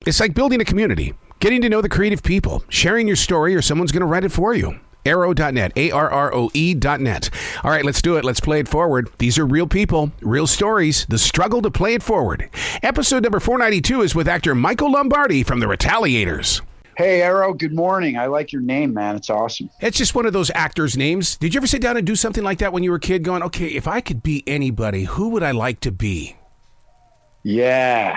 It's like building a community, getting to know the creative people, sharing your story, or someone's going to write it for you. Arrow.net, ARROE.net. All right, let's do it. Let's play it forward. These are real people, real stories, the struggle to play it forward. Episode number 492 is with actor Michael Lombardi from the Retaliators. Hey, Arrow, good morning. I like your name, man. It's awesome. It's just one of those actors' names. Did you ever sit down and do something like that when you were a kid going, okay, if I could be anybody, who would I like to be? Yeah.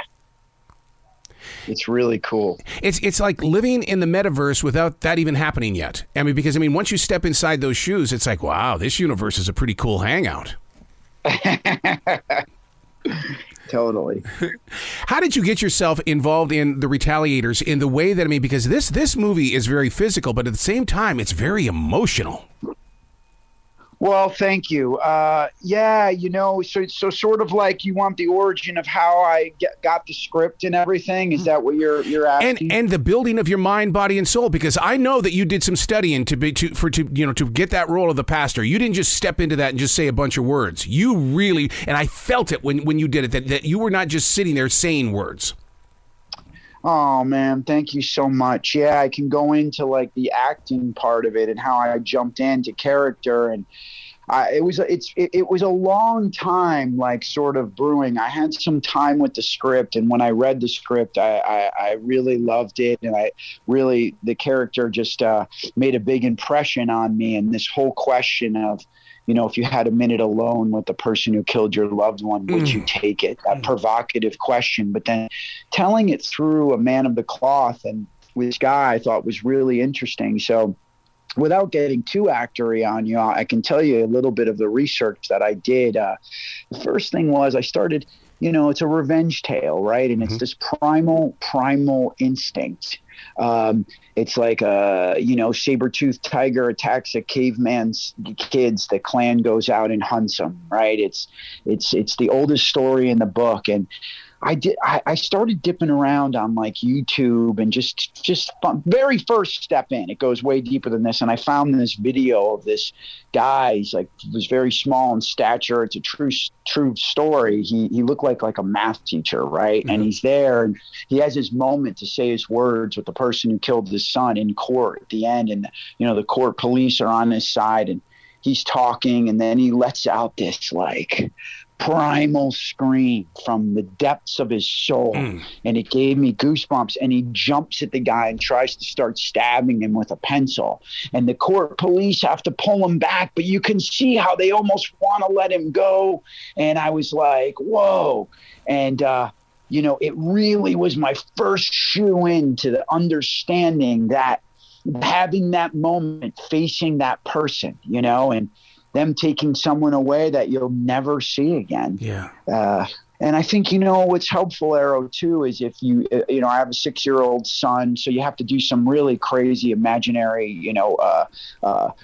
It's really cool. It's like living in the metaverse without that even happening yet. I mean, because, once you step inside those shoes, it's like, wow, this universe is a pretty cool hangout. Totally. How did you get yourself involved in the Retaliators in the way that, because this movie is very physical, but at the same time, it's very emotional. Well, thank you. Yeah, so sort of like you want the origin of how I got the script and everything. Is that what you're asking? And the building of your mind, body, and soul, because I know that you did some studying to get that role of the pastor. You didn't just step into that and just say a bunch of words. You really, and I felt it when you did it, that you were not just sitting there saying words. Oh man, thank you so much. Yeah, I can go into like the acting part of it and how I jumped into character, and it was a long time, like sort of brewing. I had some time with the script, and when I read the script, I really loved it, and the character just made a big impression on me. And this whole question of, if you had a minute alone with the person who killed your loved one, would you take it? That provocative question, but then telling it through a man of the cloth and this guy I thought was really interesting. So without getting too actory on you, I can tell you a little bit of the research that I did. The first thing was I started, it's a revenge tale, right? And it's this primal instinct. It's like saber-toothed tiger attacks a caveman's kids. The clan goes out and hunts them, right? It's the oldest story in the book, and I started dipping around on like YouTube and just fun, very first step in. It goes way deeper than this, and I found this video of this guy. He was very small in stature. It's a true story. He looked like a math teacher, right? Mm-hmm. And he's there, and he has his moment to say his words with the person who killed his son in court at the end, and the court police are on his side, and he's talking, and then he lets out this like primal scream from the depths of his soul, and it gave me goosebumps. And he jumps at the guy and tries to start stabbing him with a pencil, and the court police have to pull him back, but you can see how they almost want to let him go. And I was like, whoa. And it really was my first shoe in to the understanding that having that moment, facing that person, and them taking someone away that you'll never see again. Yeah. And I think, what's helpful, Arrow, too, is if I have a 6-year-old son, so you have to do some really crazy imaginary,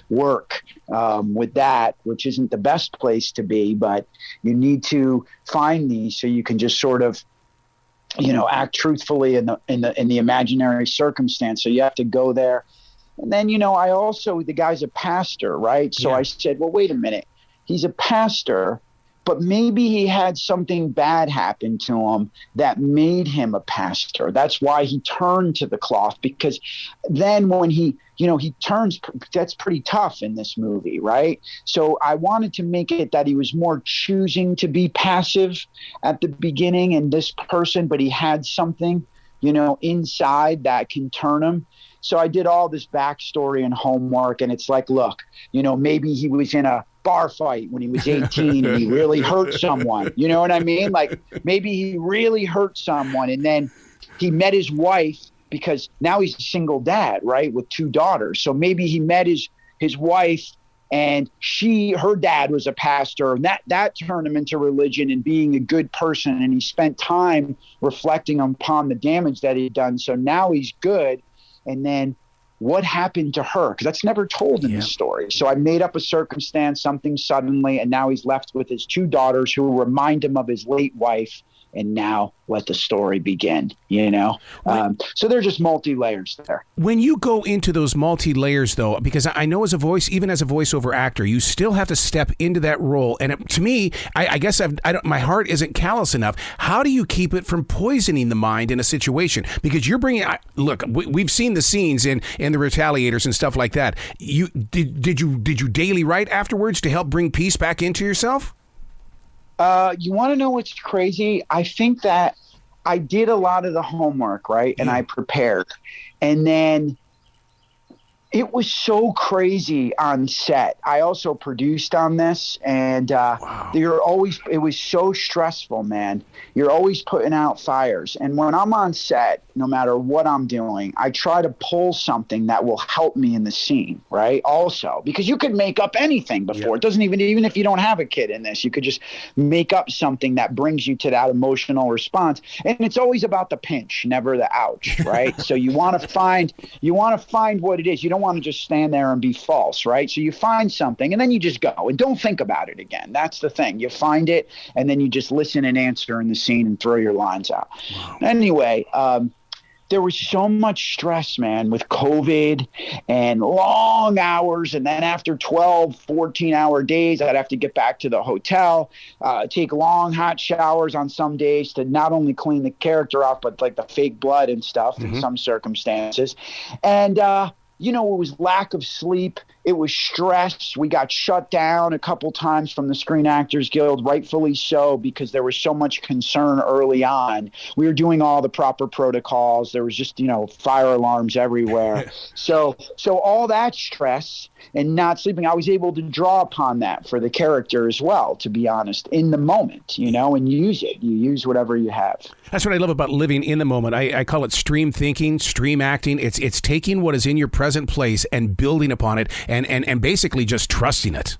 work with that, which isn't the best place to be, but you need to find these so you can just sort of, act truthfully in the imaginary circumstance. So you have to go there. And then, the guy's a pastor, right? So yeah. I said, well, wait a minute. He's a pastor, but maybe he had something bad happen to him that made him a pastor. That's why he turned to the cloth, because then when he turns, that's pretty tough in this movie, right? So I wanted to make it that he was more choosing to be passive at the beginning in this person, but he had something, inside that can turn him. So I did all this backstory and homework, and it's like, look, maybe he was in a bar fight when he was 18 and he really hurt someone. You know what I mean? Like maybe he really hurt someone, and then he met his wife, because now he's a single dad, right, with 2 daughters. So maybe he met his wife, and her dad was a pastor, and that turned him into religion and being a good person. And he spent time reflecting upon the damage that he'd done. So now he's good. And then what happened to her? Because that's never told in the story. So I made up a circumstance, something suddenly, and now he's left with his 2 daughters who remind him of his late wife, and now let the story begin, you know? So they're just multi-layers there. When you go into those multi-layers, though, because I know as a voice, even as a voiceover actor, you still have to step into that role. And to me, I guess my heart isn't callous enough. How do you keep it from poisoning the mind in a situation? Because you're bringing, look, we've seen the scenes in the Retaliators and stuff like that. Did you daily write afterwards to help bring peace back into yourself? You want to know what's crazy? I think that I did a lot of the homework, right? And I prepared. And then it was so crazy on set. I also produced on this, and Wow. it was so stressful, man. You're always putting out fires. And when I'm on set, no matter what I'm doing, I try to pull something that will help me in the scene, right? Also, because you could make up anything before. It doesn't even if you don't have a kid in this, you could just make up something that brings you to that emotional response. And it's always about the pinch, never the ouch, right? So you want to find what it is. You don't want to just stand there and be false, right? So you find something and then you just go and don't think about it again. That's the thing. You find it and then you just listen and answer in the scene and throw your lines out. Wow. Anyway, there was so much stress, man, with COVID and long hours. And then after 12, 14-hour days, I'd have to get back to the hotel, take long, hot showers on some days to not only clean the character off, but like the fake blood and stuff in some circumstances. And, it was lack of sleep. It was stress. We got shut down a couple times from the Screen Actors Guild, rightfully so, because there was so much concern early on. We were doing all the proper protocols. There was just, fire alarms everywhere. So all that stress and not sleeping, I was able to draw upon that for the character as well, to be honest, in the moment, and use it. You use whatever you have. That's what I love about living in the moment. I call it stream thinking, stream acting. It's taking what is in your present place and building upon it and basically just trusting it.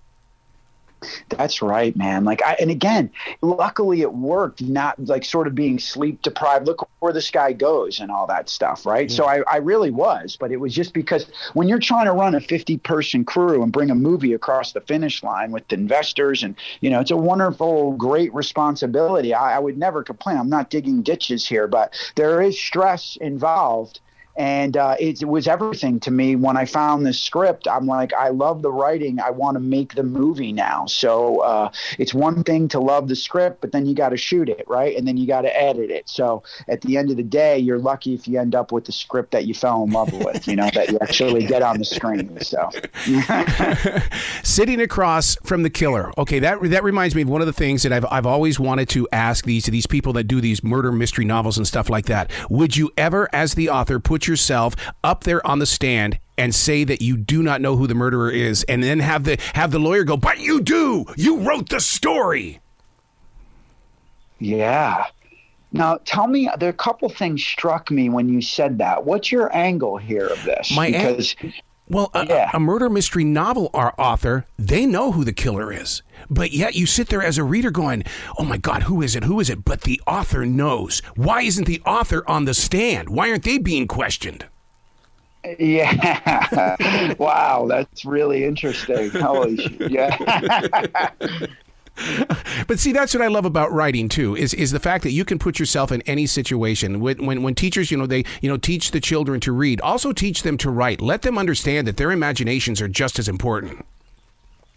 That's right, man. And again, luckily it worked, not like sort of being sleep deprived. Look where this guy goes and all that stuff, right? Yeah. So I really was, but it was just because when you're trying to run a 50-person crew and bring a movie across the finish line with investors and, it's a wonderful, great responsibility. I would never complain. I'm not digging ditches here, but there is stress involved. And it was everything to me when I found this script. I'm like, I love the writing. I want to make the movie now. So it's one thing to love the script, but then you got to shoot it, right? And then you got to edit it. So at the end of the day, you're lucky if you end up with the script that you fell in love with, that you actually get on the screen. So sitting across from the killer. Okay, that reminds me of one of the things that I've always wanted to ask these people that do these murder mystery novels and stuff like that. Would you ever, as the author, put yourself up there on the stand and say that you do not know who the murderer is, and then have the lawyer go, but you do, you wrote the story? Yeah. Now tell me, there are a couple things struck me when you said that. What's your angle here of this? A murder mystery novel author, they know who the killer is. But yet you sit there as a reader going, oh my God, who is it? Who is it? But the author knows. Why isn't the author on the stand? Why aren't they being questioned? Yeah. Wow, that's really interesting. Holy shit. Yeah. But see, that's what I love about writing too, is the fact that you can put yourself in any situation. When teachers, they teach the children to read, also teach them to write. Let them understand that their imaginations are just as important.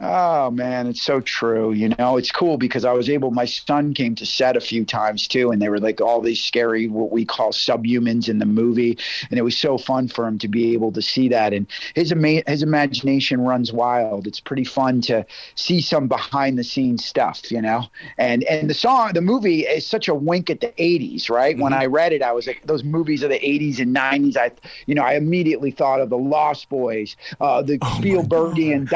Oh, man, it's so true. It's cool because my son came to set a few times too, and they were like all these scary, what we call subhumans in the movie. And it was so fun for him to be able to see that. And his imagination runs wild. It's pretty fun to see some behind the scenes stuff, and the movie is such a wink at the 80s, right? Mm-hmm. When I read it, I was like, those movies of the 80s and 90s. I immediately thought of the Lost Boys, the Spielbergian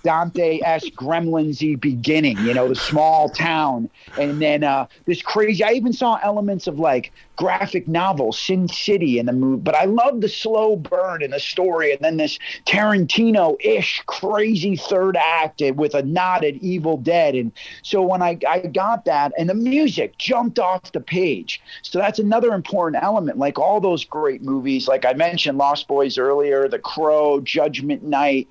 Dante-esque Gremlins-y beginning, the small town. And then this crazy, I even saw elements of like graphic novel, Sin City in the movie. But I love the slow burn in the story. And then this Tarantino-ish crazy third act with a nod at Evil Dead. And so when I got that, and the music jumped off the page. So that's another important element. Like all those great movies, like I mentioned Lost Boys earlier, The Crow, Judgment Night,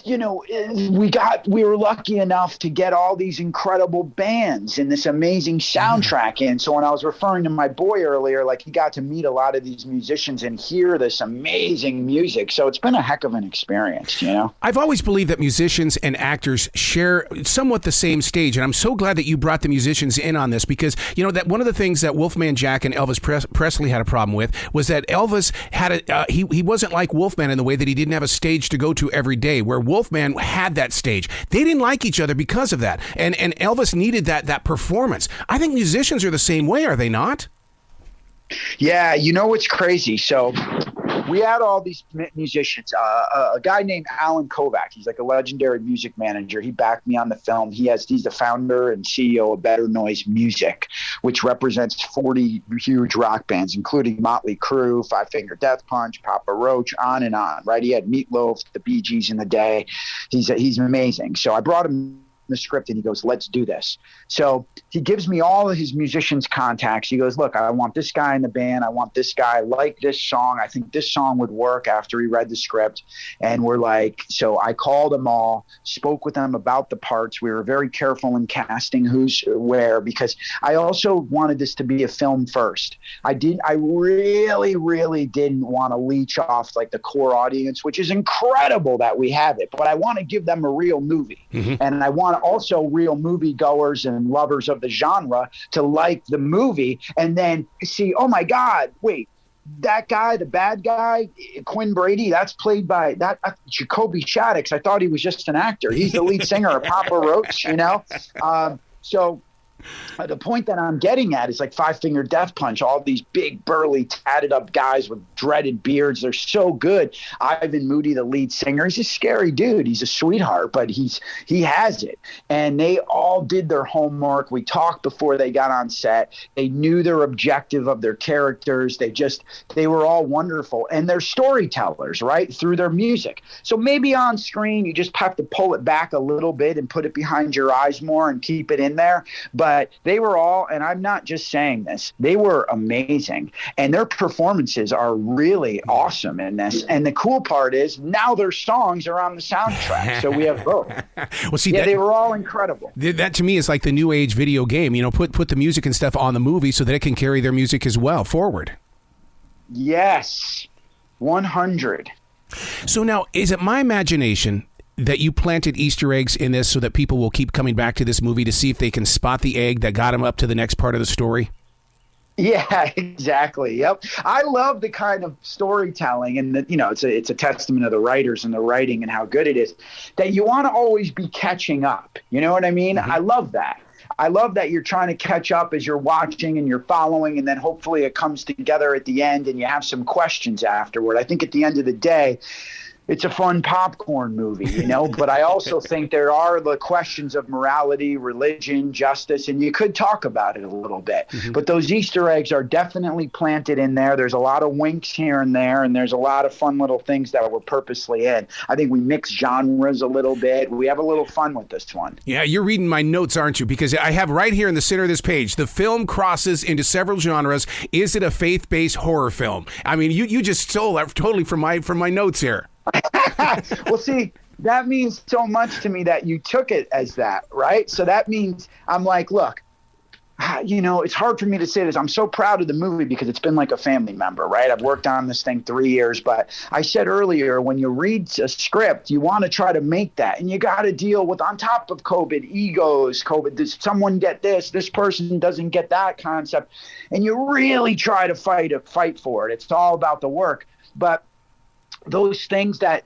you know, we were lucky enough to get all these incredible bands and this amazing soundtrack in. So when I was referring to my boy earlier, like he got to meet a lot of these musicians and hear this amazing music. So it's been a heck of an experience, you know? I've always believed that musicians and actors share somewhat the same stage. And I'm so glad that you brought the musicians in on this because, you know, that one of the things that Wolfman Jack and Elvis Presley had a problem with was that Elvis had he wasn't like Wolfman in the way that he didn't have a stage to go to every day, where Wolfman had that stage. They didn't like each other because of that. And Elvis needed that performance. I think musicians are the same way, are they not? Yeah, you know what's crazy? So we had all these musicians. A guy named Alan Kovac. He's like a legendary music manager. He backed me on the film. He's the founder and CEO of Better Noise Music, which represents 40 huge rock bands, including Motley Crue, Five Finger Death Punch, Papa Roach, on and on. Right? He had Meatloaf, the Bee Gees in the day. He's amazing. So I brought him the script and he goes, let's do this. So he gives me all of his musicians' contacts. He goes, look, I want this guy in the band. I want this guy. I like this song. I think this song would work after he read the script. And we're like, so I called them all, spoke with them about the parts. We were very careful in casting who's where, because I also wanted this to be a film first. I really, really didn't want to leech off like the core audience, which is incredible that we have it, but I want to give them a real movie. And I want also real movie goers and lovers of the genre to like the movie and then see, oh my God, wait, that guy, the bad guy, Quinn Brady, that's played by Jacoby Shaddix. I thought he was just an actor. He's the lead singer of Papa Roach, you know? So the point that I'm getting at is like Five Finger Death Punch, all these big, burly, tatted up guys with dreaded beards. They're so good. Ivan Moody, the lead singer, he's a scary dude. He's a sweetheart, but he has it. And they all did their homework. We talked before they got on set. They knew their objective of their characters. They were all wonderful. And they're storytellers, right, through their music. So maybe on screen, you just have to pull it back a little bit and put it behind your eyes more and keep it in there. But they were all, and I'm not just saying this, they were amazing. And their performances are really awesome in this. And the cool part is now their songs are on the soundtrack. So we have both. Well, see, they were all incredible. That to me is like the new age video game. You know, put the music and stuff on the movie so that it can carry their music as well forward. Yes, 100. So now, is it my imagination that you planted Easter eggs in this so that people will keep coming back to this movie to see if they can spot the egg that got them up to the next part of the story? Yeah, exactly. Yep. I love the kind of storytelling, and it's a testament of the writers and the writing and how good it is, that you want to always be catching up. You know what I mean? I love that. I love that you're trying to catch up as you're watching and you're following, and then hopefully it comes together at the end and you have some questions afterward. I think at the end of the day, it's a fun popcorn movie, you know, but I also think there are the questions of morality, religion, justice, and you could talk about it a little bit. But those Easter eggs are definitely planted in there. There's a lot of winks here and there, and there's a lot of fun little things that were purposely in. I think we mix genres a little bit. We have a little fun with this one. Yeah, you're reading my notes, aren't you? Because I have right here in the center of this page, the film crosses into several genres. Is it a faith-based horror film? I mean, you just stole that totally from my notes here. Well, see, that means so much to me that you took it as that, right? So that means I'm like, look, you know, it's hard for me to say this. I'm so proud of the movie because it's been like a family member, right? I've worked on this thing 3 years, but I said earlier, when you read a script, you want to try to make that, and you got to deal with, on top of COVID, egos, does someone get this person doesn't get that concept, and you really try to fight for it. It's all about the work. But those things that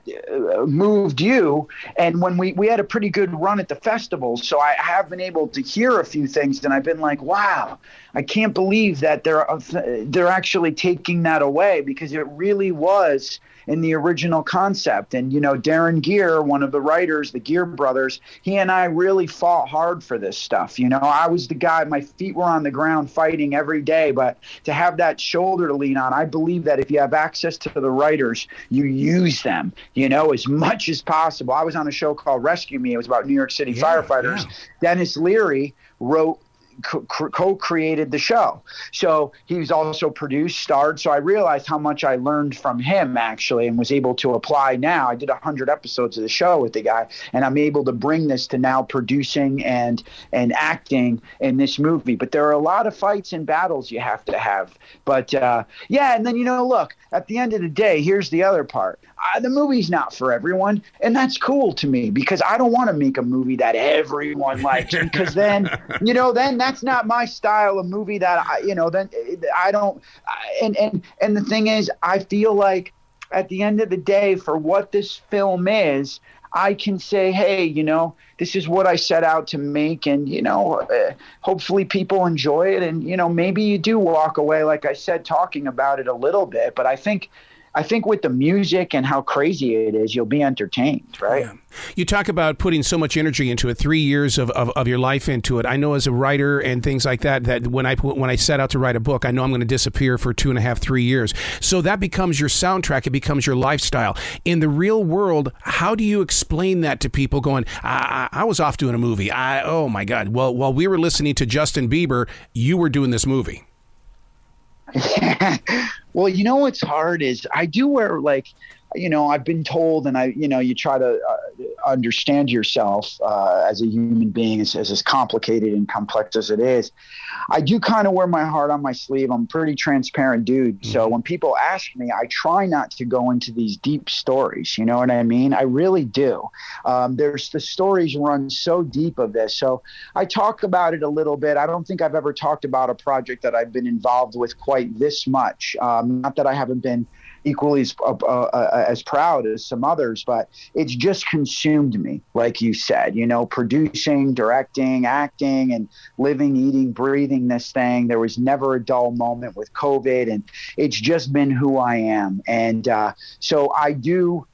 moved you, and when we had a pretty good run at the festival, so I have been able to hear a few things, and I've been like, wow, I can't believe that they're actually taking that away, because it really was in the original concept. And, you know, Darren Gear, one of the writers, the Gear brothers, he and I really fought hard for this stuff. You know, I was the guy, my feet were on the ground fighting every day, but to have that shoulder to lean on, I believe that if you have access to the writers, you use them, you know, as much as possible. I was on a show called Rescue Me. It was about New York City firefighters. Yeah. Dennis Leary wrote co-created the show. So he was also produced, starred. So I realized how much I learned from him, actually, and was able to apply now. I did 100 episodes of the show with the guy, and I'm able to bring this to now producing and acting in this movie. But there are a lot of fights and battles you have to have. But yeah, and then, look, at the end of the day, here's the other part. The movie's not for everyone, and that's cool to me, because I don't want to make a movie that everyone likes, because then then that's not my style of movie. That then I don't. And the thing is, I feel like at the end of the day, for what this film is, I can say, hey, this is what I set out to make, and hopefully people enjoy it, and maybe you do walk away, like I said, talking about it a little bit, but I think with the music and how crazy it is, you'll be entertained, right? Yeah. You talk about putting so much energy into it, 3 years of your life into it. I know as a writer and things like that when I set out to write a book, I know I'm going to disappear for 2.5, 3 years. So that becomes your soundtrack. It becomes your lifestyle. In the real world, how do you explain that to people going, I was off doing a movie. Oh, my God. Well, while we were listening to Justin Bieber, you were doing this movie. Well, what's hard is I do wear, like, I've been told, and you try to understand yourself as a human being, as complicated and complex as it is. I do kind of wear my heart on my sleeve. I'm a pretty transparent dude. Mm-hmm. So when people ask me, I try not to go into these deep stories. You know what I mean? I really do. The stories run so deep of this. So I talk about it a little bit. I don't think I've ever talked about a project that I've been involved with quite this much. Not that I haven't been equally as proud as some others, but it's just consumed me, like you said, producing, directing, acting, and living, eating, breathing this thing. There was never a dull moment with COVID, and it's just been who I am. And so I do.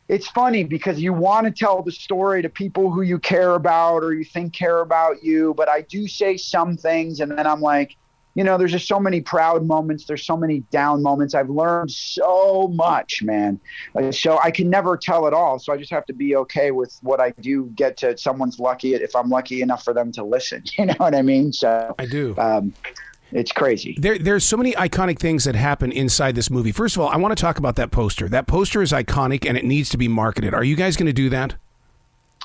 It's funny because you want to tell the story to people who you care about or you think care about you, but I do say some things, and then I'm like, there's just so many proud moments. There's so many down moments. I've learned so much, man. So I can never tell it all. So I just have to be okay with what I do get to. Someone's lucky if I'm lucky enough for them to listen. You know what I mean? So I do. It's crazy. There's so many iconic things that happen inside this movie. First of all, I want to talk about that poster. That poster is iconic, and it needs to be marketed. Are you guys going to do that?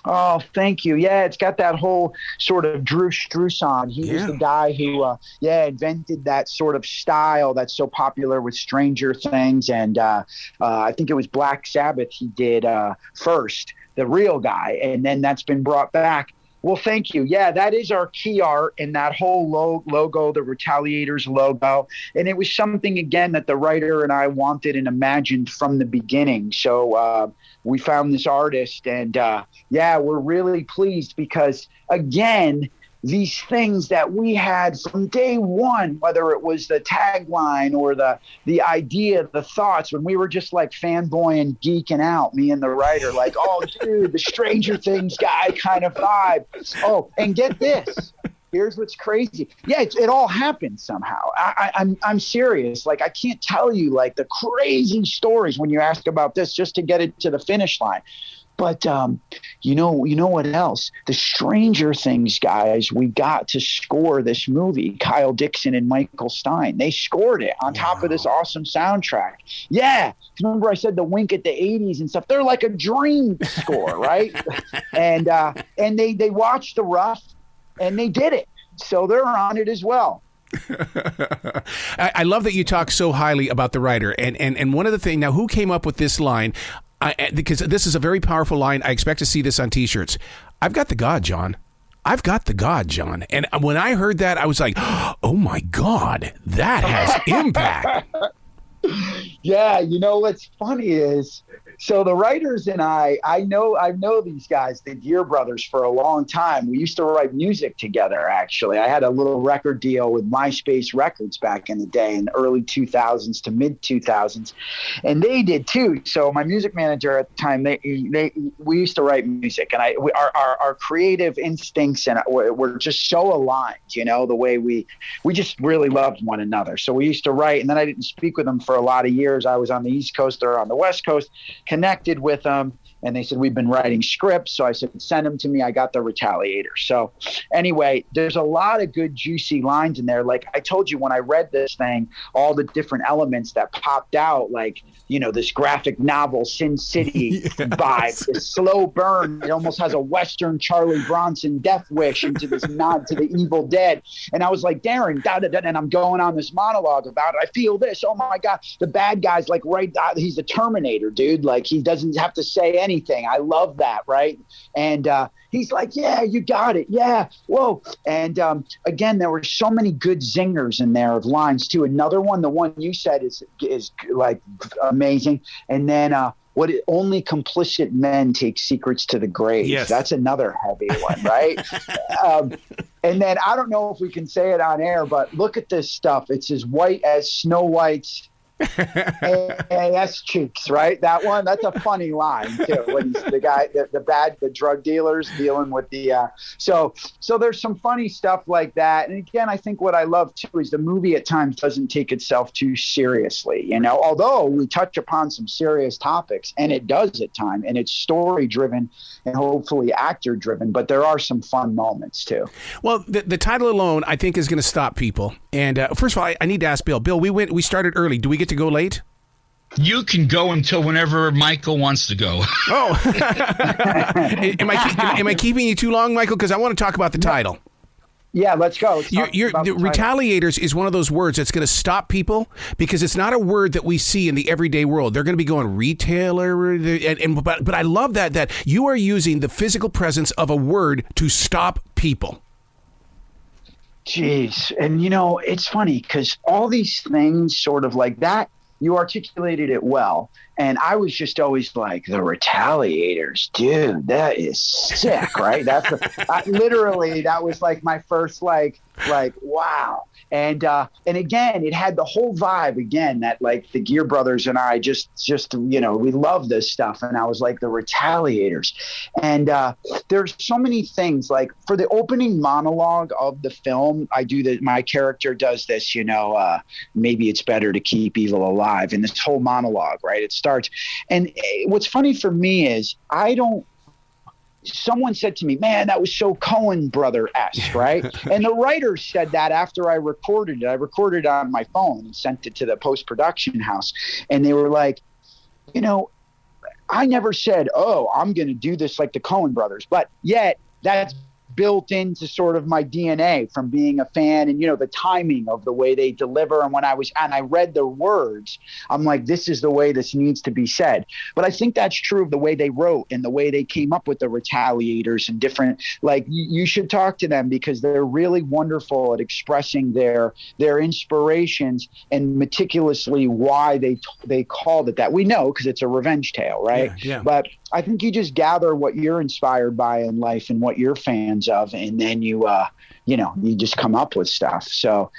Oh, thank you. Yeah, it's got that whole sort of Drew Struzan. He was the guy who, invented that sort of style that's so popular with Stranger Things. And I think it was Black Sabbath he did first, the real guy. And then that's been brought back. Well, thank you. Yeah, that is our key art, and that whole logo, the Retaliators logo. And it was something, again, that the writer and I wanted and imagined from the beginning. So we found this artist, and we're really pleased because, again, these things that we had from day one, whether it was the tagline or the idea, the thoughts, when we were just like fanboying, geeking out, me and the writer, like, oh, dude, the Stranger Things guy kind of vibe. Oh, and get this. Here's what's crazy. Yeah, it all happened somehow. I'm serious. Like, I can't tell you like the crazy stories when you ask about this just to get it to the finish line. But you know what else? The Stranger Things guys, we got to score this movie. Kyle Dixon and Michael Stein. They scored it on top of this awesome soundtrack. Yeah. Remember I said the wink at the 80s and stuff? They're like a dream score, right? And they watched The Rough and they did it. So they're on it as well. I love that you talk so highly about the writer. And one of the things, now who came up with this line? Because this is a very powerful line. I expect to see this on T-shirts. I've got the God, John. I've got the God, John. And when I heard that, I was like, oh, my God, that has impact. Yeah, what's funny is, so the writers and I know these guys, the Gear Brothers, for a long time. We used to write music together, actually. I had a little record deal with MySpace Records back in the day, in the early 2000s to mid 2000s, and they did too. So my music manager at the time, we used to write music, and our creative instincts and were just so aligned. The way we just really loved one another. So we used to write, and then I didn't speak with them for a lot of years. I was on the East Coast or on the West Coast. connected with them. And they said, we've been writing scripts. So I said, send them to me. I got the Retaliators. So anyway, there's a lot of good, juicy lines in there. Like I told you, when I read this thing, all the different elements that popped out, like, you know, this graphic novel, Sin City vibe, this slow burn. It almost has a Western Charlie Bronson Death Wish into this nod to the Evil Dead. And I was like, Darren, and I'm going on this monologue about it. I feel this. Oh my God. The bad guy's like, he's the Terminator, dude. Like he doesn't have to say anything. I love that, right? And he's like, yeah, you got it. Yeah, whoa. And again, there were so many good zingers in there of lines too. Another one, the one you said is like amazing. And then only complicit men take secrets to the grave. Yes. That's another heavy one, right? And then I don't know if we can say it on air, but look at this stuff. It's as white as Snow White's ass cheeks, right? That one, that's a funny line too. When he's the guy, the drug dealers dealing with the so there's some funny stuff like that. And again, I think what I love too is the movie at times doesn't take itself too seriously, you know, although we touch upon some serious topics, and it does at times, and it's story driven and hopefully actor driven, but there are some fun moments too. Well, the title alone I think is going to stop people. And first of all, I need to ask Bill, we started early. Do we get to go late? You can go until whenever Michael wants to go. Oh, am I keeping you too long, Michael? Because I want to talk about the title. Yeah, let's go. The Retaliators is one of those words that's going to stop people because it's not a word that we see in the everyday world. They're going to be going retailer, but I love that you are using the physical presence of a word to stop people. Jeez. And, you know, it's funny because all these things sort of like that, you articulated it well. And I was just always like, the Retaliators, dude, that is sick, right? Literally, that was like my first, like, wow. And again, it had the whole vibe again that like the Gear Brothers and I just, you know, we love this stuff. And I was like the Retaliators. And there's so many things like for the opening monologue of the film, I do that. My character does this, you know, maybe it's better to keep evil alive. And this whole monologue, right? It starts. And what's funny for me is someone said to me, man, that was so Coen brother-esque, right? And the writer said that after I recorded it. I recorded it on my phone and sent it to the post-production house. And they were like, you know, I never said, oh, I'm going to do this like the Coen brothers. But yet that's built into sort of my DNA from being a fan and, you know, the timing of the way they deliver. And when I read the words, I'm like, this is the way this needs to be said. But I think that's true of the way they wrote and the way they came up with the Retaliators and different, like you should talk to them because they're really wonderful at expressing their inspirations and meticulously why they called it that. We know because it's a revenge tale, right? Yeah. But I think you just gather what you're inspired by in life and what you're fans of, and then you just come up with stuff. So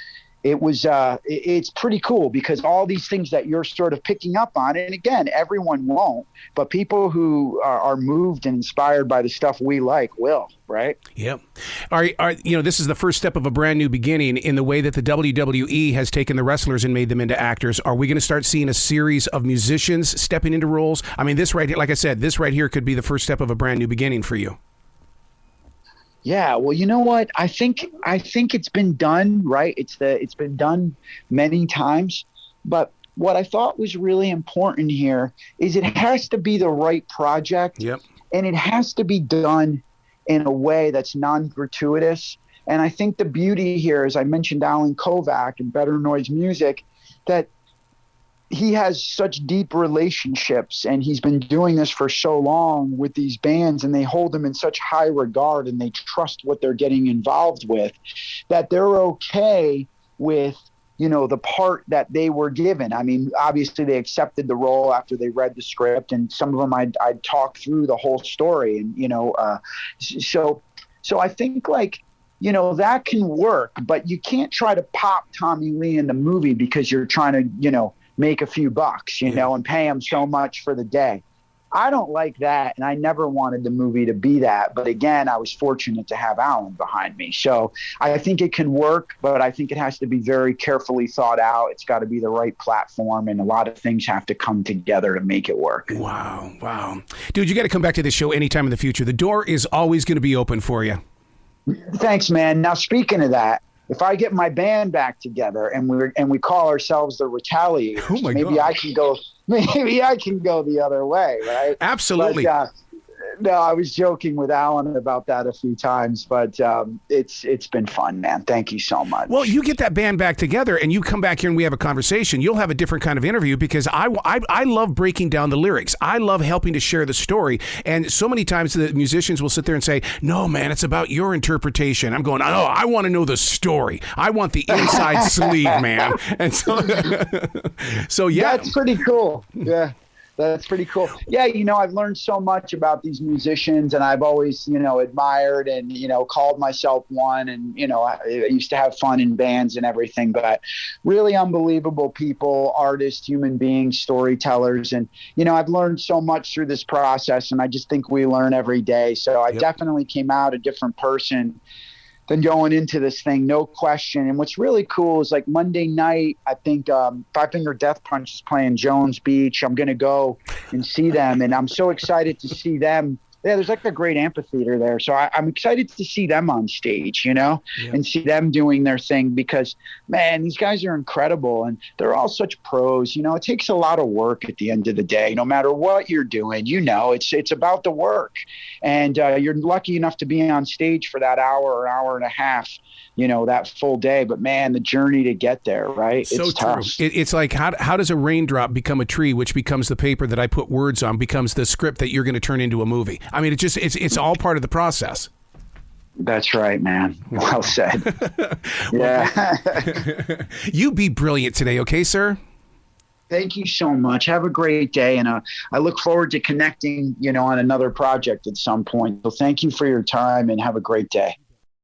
it was it's pretty cool because all these things that you're sort of picking up on, and again, everyone won't, but people who are moved and inspired by the stuff we like will, right? Yep. This is the first step of a brand new beginning in the way that the WWE has taken the wrestlers and made them into actors. Are we going to start seeing a series of musicians stepping into roles? I mean, this right here, like I said, this right here could be the first step of a brand new beginning for you. Yeah, well, you know what? I think it's been done, right? It's been done many times, but what I thought was really important here is it has to be the right project. Yep. And it has to be done in a way that's non-gratuitous. And I think the beauty here, as I mentioned Alan Kovac and Better Noise Music, that he has such deep relationships and he's been doing this for so long with these bands, and they hold him in such high regard and they trust what they're getting involved with, that they're okay with, you know, the part that they were given. I mean, obviously they accepted the role after they read the script, and some of them I'd talk through the whole story. And, you know, so I think like, you know, that can work, but you can't try to pop Tommy Lee in the movie because you're trying to, you know, make a few bucks, you know, and pay him so much for the day. I don't like that, and I never wanted the movie to be that. But again, I was fortunate to have Alan behind me. So I think it can work, but I think it has to be very carefully thought out. It's got to be the right platform, and a lot of things have to come together to make it work. Wow. Dude, you got to come back to this show anytime in the future. The door is always going to be open for you. Thanks, man. Now, speaking of that, if I get my band back together and we call ourselves the Retaliators, maybe I can go the other way, right? Absolutely. But, no, I was joking with Alan about that a few times, but it's been fun, man. Thank you so much. Well, you get that band back together and you come back here and we have a conversation. You'll have a different kind of interview because I love breaking down the lyrics. I love helping to share the story. And so many times the musicians will sit there and say, no, man, it's about your interpretation. I'm going, oh, I want to know the story. I want the inside sleeve, man. And so yeah. That's pretty cool. Yeah. That's pretty cool. Yeah, I've learned so much about these musicians, and I've always, admired and, called myself one. And, I used to have fun in bands and everything, but really unbelievable people, artists, human beings, storytellers. And, I've learned so much through this process, and I just think we learn every day. So I definitely came out a different person than going into this thing, no question. And what's really cool is like Monday night, I think Five Finger Death Punch is playing Jones Beach. I'm going to go and see them, and I'm so excited to see them. Yeah, there's like a great amphitheater there. So I'm excited to see them on stage, and see them doing their thing because, man, these guys are incredible and they're all such pros. It takes a lot of work at the end of the day, no matter what you're doing, it's about the work. And you're lucky enough to be on stage for that hour or hour and a half, that full day. But man, the journey to get there, right? So it's tough. It's like, how does a raindrop become a tree, which becomes the paper that I put words on, becomes the script that you're going to turn into a movie? I mean, it's all part of the process. That's right, man. Well said. Yeah. You be brilliant today, okay, sir? Thank you so much. Have a great day. And I look forward to connecting, on another project at some point. So thank you for your time and have a great day.